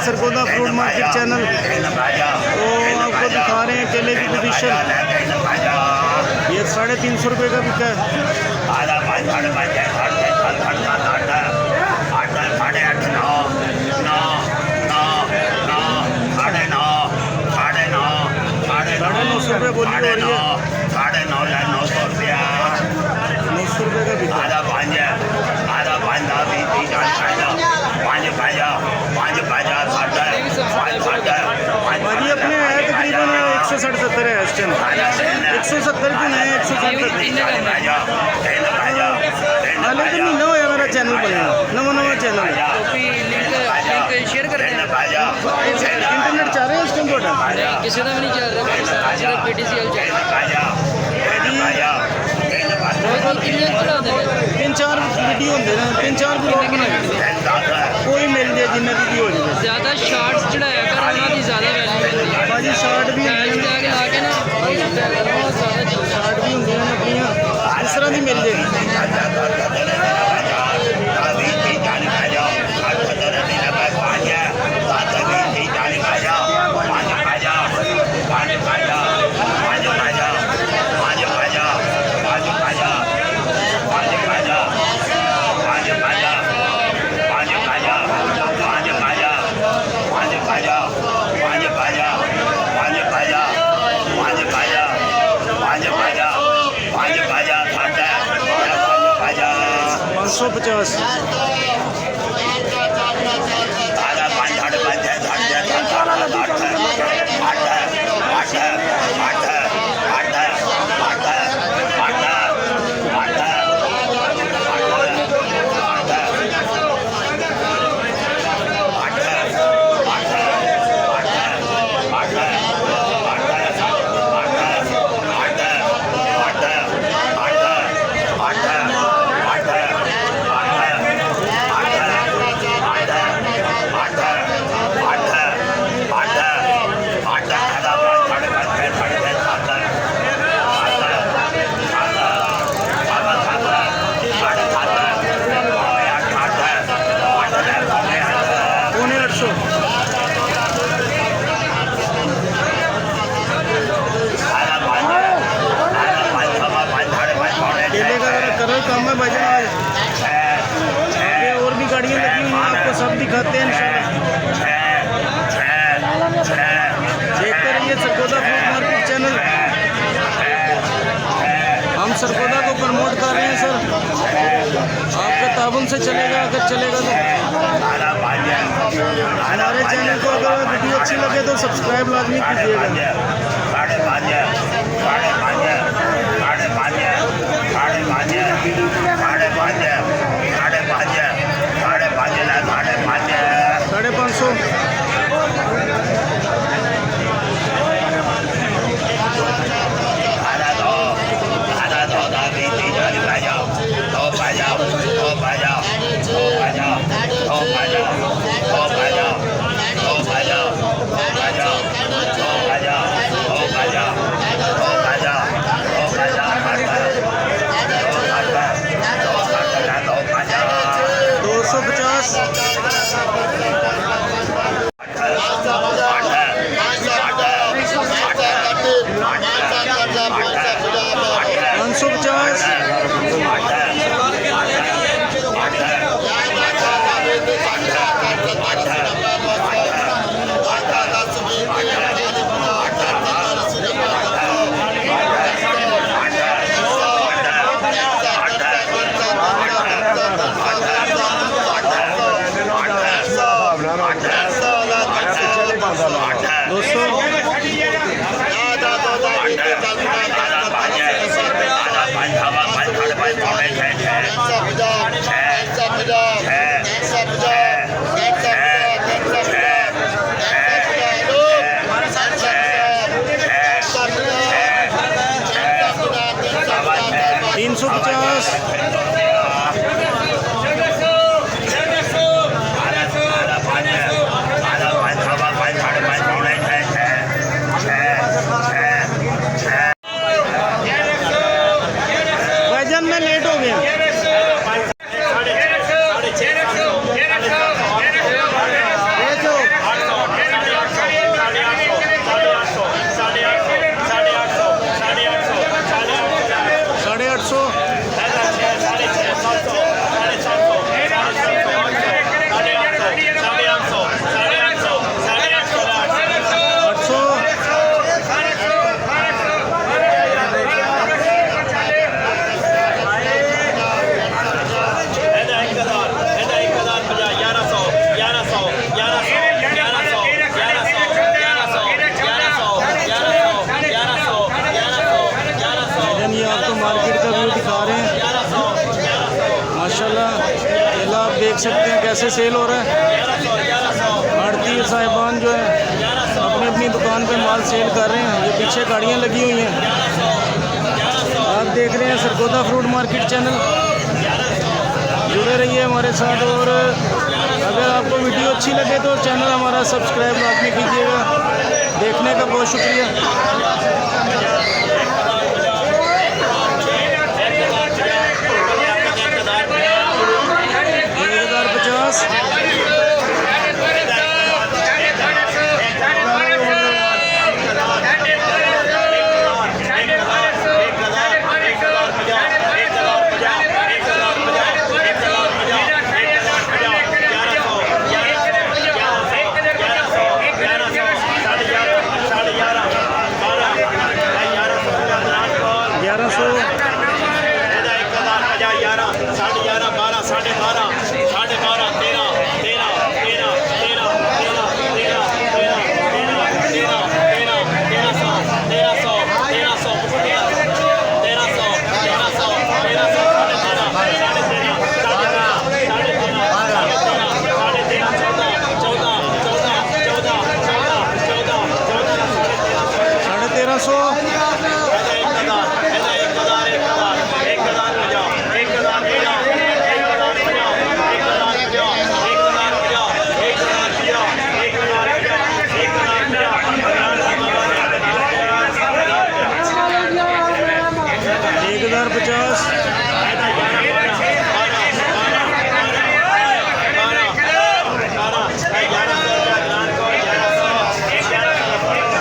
Sargodha fruit market channel. तो आपको दिखा रहे हैं केले की पोजीशन। ये 350 रुपये का बिका है। ₹950 बोली हो रही है। 950 रुपया 900 रुपये का बिका। भाजी अपने है तकरीबन 160-170 है इस टाइम। 170 क्यों नहीं है? 160 हालांकि महीना होया मेरा चैनल बना, नवा चैनल है। शेयर कर दें। इंटरनेट चल रहा है इस टाइम थोड़ा? किसी का भी नहीं चल रहा, सिर्फ PTCL चल रहा है। 3-4 वीडियो होंगे ना, 3-4 ब्लॉग बनाए कोई मिल जाए जिन्ना की हो जाए। ज़्यादा शॉर्ट्स चढ़ाया कर, उन्होंने की ज़्यादा वैल्यू मिलती है। भाजी शॉर्ट भी ला के ना शॉर्ट भी होंगे ना अपनी इस तरह की मिल जाएगी। ₹550 कम है भजन आज। आगे और भी गाड़ियाँ लगी हुई हैं, आपको सब दिखाते हैं इंशाल्लाह। देखते रहिए सरगोदा फ्रूट मार्केट चैनल। हम सरगोदा को प्रमोट कर रहे हैं सर, आपके ताबन से चलेगा। अगर चलेगा तो हमारे चैनल को अगर वीडियो अच्छी लगे तो सब्सक्राइब लाजमी कीजिएगा। देख सकते हैं कैसे सेल हो रहा है। आड़ती साहिबान जो है अपनी अपनी दुकान पे माल सेल कर रहे हैं। ये पीछे गाड़ियाँ लगी हुई हैं। आप देख रहे हैं सरगोदा फ्रूट मार्केट चैनल, जुड़े रहिए हमारे साथ। और अगर आपको वीडियो अच्छी लगे तो चैनल हमारा सब्सक्राइब लाजमी कीजिएगा। देखने का बहुत शुक्रिया। 1050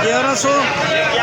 1100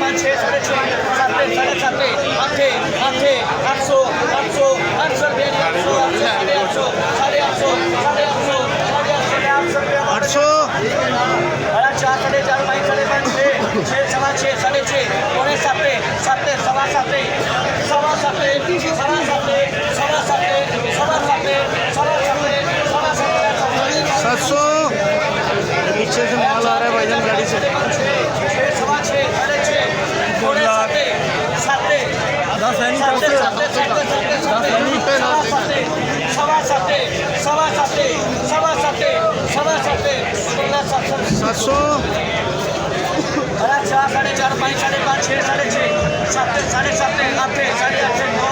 5 6 7 7 7 8 8 800 800 800 रुपये 800 800 साढ़े 800 साढ़े 800 800 बड़ा 4 साढ़े 4 5 साढ़े 5 6 सवा 6 साढ़े 6 पौने 7 7 सवा 7 सवा 7 सवा 7 सवा 7 सवा 7 सवा 7 सवा 700 पीछे से माल आ रहा है भाईजान गाड़ी से। 6 सवा 6 साढ़े 6 पौने 7 7 10 है नहीं सवा 7 सवा 7 सवा 7 सवा 7 700 बड़ा 4 साढ़े 4 5 साढ़े 5 6 साढ़े 6 7 साढ़े 7 8 साढ़े 8 9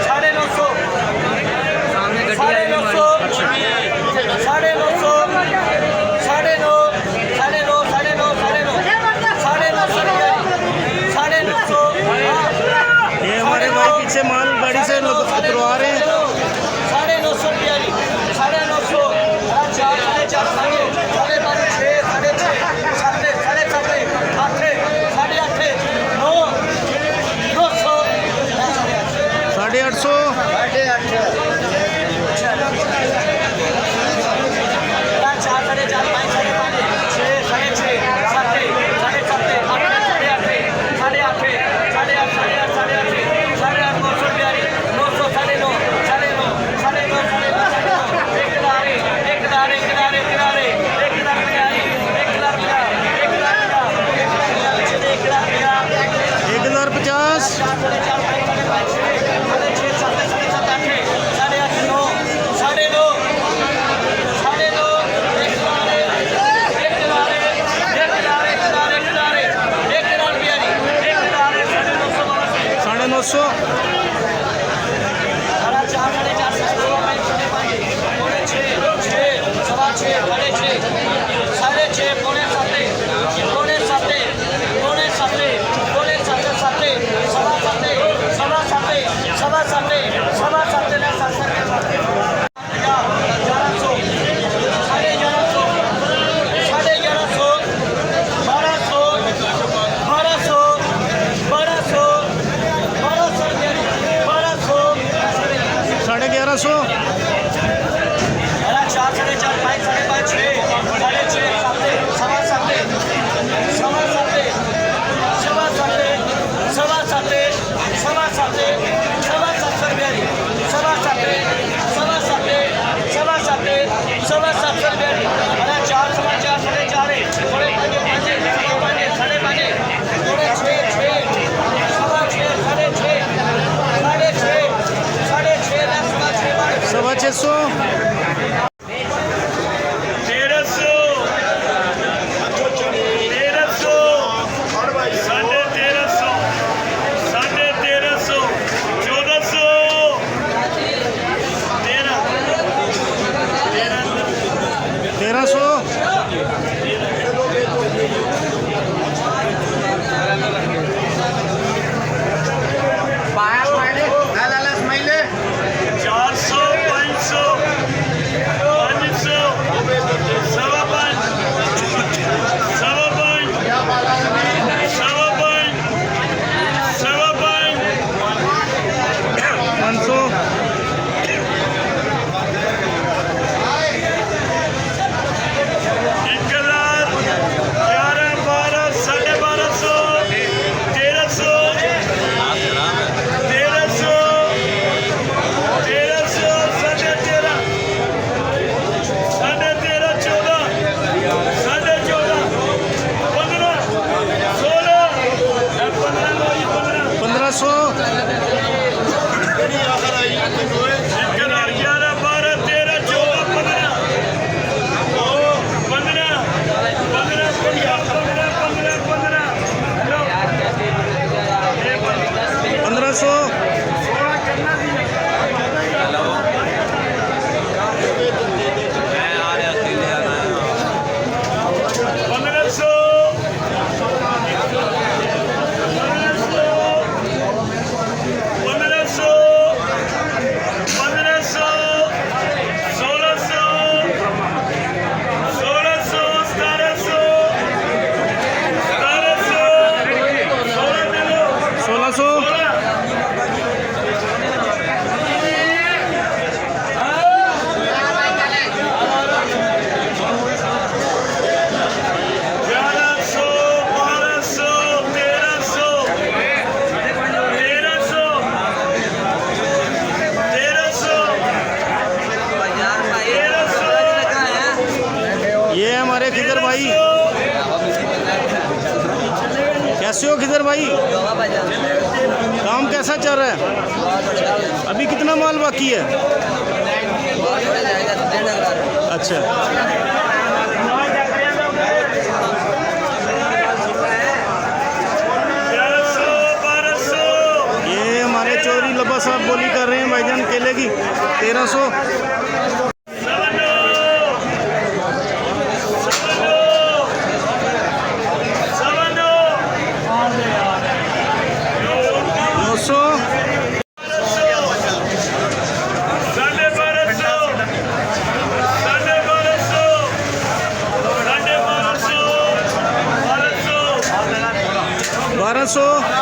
साढ़े 900 सामने गड्डी साढ़े आई 900 साढ़े 900 साढ़े 9 साढ़े 9 साढ़े 9 साढ़े 9 साढ़े 900 साढ़े 900 ये हमारे भाई पीछे माल गाड़ी से उतरवा रहे हैं। साढ़े 900 रुपया जी साढ़े 900 4 साढ़े 4 साढ़े 5 6 साढ़े 6 7 साढ़े 7 8 साढ़े 8 9 900 850 4 साढ़े 4 5 साढ़े 5 6 साढ़े 6 7 साढ़े 7 8 साढ़े 8 साढ़े 8 साढ़े 8 साढ़े 8 साढ़े 8 900 रुपया 900 साढ़े 9 साढ़े 9 साढ़े 9 साढ़े 9 साढ़े 9 एक दारे एक दारे एक दारे एक दारे एक दारे एक दारे 1050 साढ़े 4 5 साढ़े 5 साढ़े 6 7 7 8 साढ़े 8 9 साढ़े 9 साढ़े 9 एक दारे एक दारे एक दारे एक दारे एक दारे एक दारे रुपया एक दारे 950 साढ़े 900 साढ़े 4 साढ़े 4 सवा 5 साढ़े 5 पौने 6 6 सवा 6 साढ़े 6 साढ़े 6 पौने 7 पौने 7 पौने 7 पौने 7 7 सवा 7 सवा 7 सवा 7 सवा 7 ने 7 1100 साढ़े 1100 साढ़े 1100 1200 1200 1200 1200 कैसे हो किधर भाई? काम कैसा चल रहा है? अभी कितना माल बाकी है? अच्छा, ये हमारे चौधरी लब्बा साहब बोली कर रहे हैं भाईजान केले की 1300। $1200